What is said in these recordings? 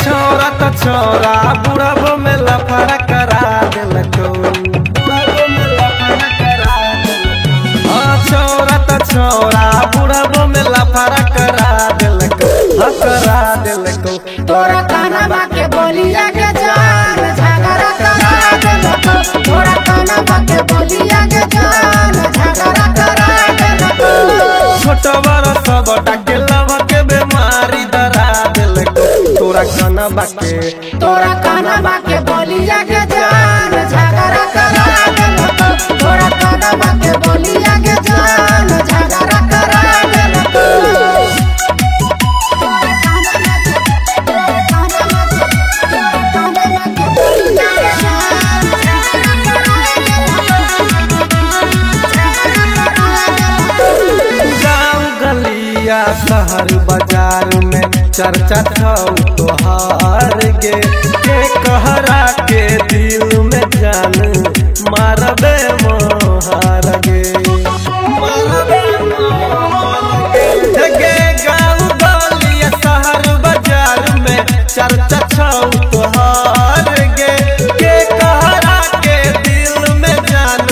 छोरा तो छोरा बुढ़बो में लफड़ा करा दिलको, छोरा तो छोरा बुढ़बो में लफड़ा करा दिलको, करा दिलको। तोरा कानवा के बोलिया के जान झगड़ा करा दिलको, तोरा कानवा के बोलिया के जान झगड़ा करा दिलको। छोटा बड़ा सब डाके लव के बीमारी धरा दिलको, तोरा कानवा के बोलिया के जान झगड़ा करा दिलको, तोरा कानवा के बोलिया के जान झगड़ा करा दिलको। गाँव गलिया शहर बाजार में चर्चा छौ तोहार गे, के कहरा के दिल में जान मारबे मोहार गे, गे गाँव गलिया शहर बाजार में चर्चा छौ तोहार गे, के कहरा के दिल में जान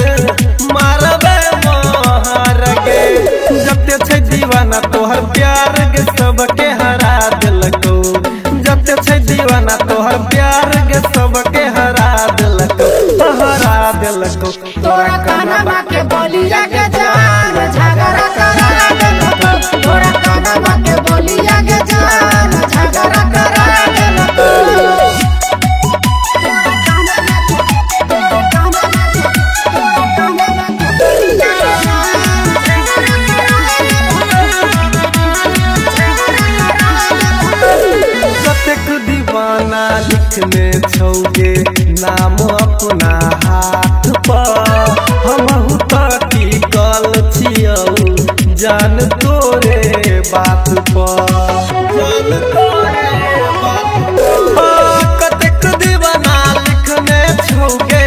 मारबे मोहार गे। जते छै दीवाना तोहर प्यार गे सबके हरा दिलको, जते छै दीवाना तोहर प्यार गे सबके हरा दिलको, हरा दिलको। तोरा कानवा के बोलिया के जान झगड़ा करा दिलको, तोरा कानवा के बोलिया के जान झगड़ा करा दिलको। कतेक दीवाना लिखने छौगे नाम अपना हाथ पर, हमहु ताकी कल छियौ जान तोरे बात पर, कतेक दीवाना लिखने छौगे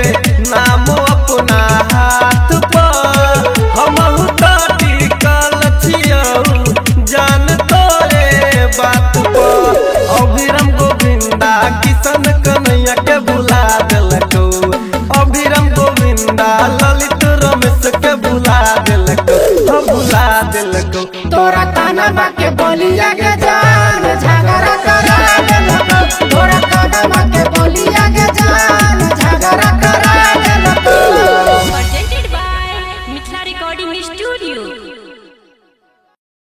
नाम अपना हाथ पर, हमहु ताकी कल छियौ जान तोरे बात पर। अभिरम गोविंदा किशन कन्हैया के भुला दिलको, अभिरम गोविंदा ललित रमेश के भुला दिलको, भुला दिलको। तोरा कानवा के बोलिया के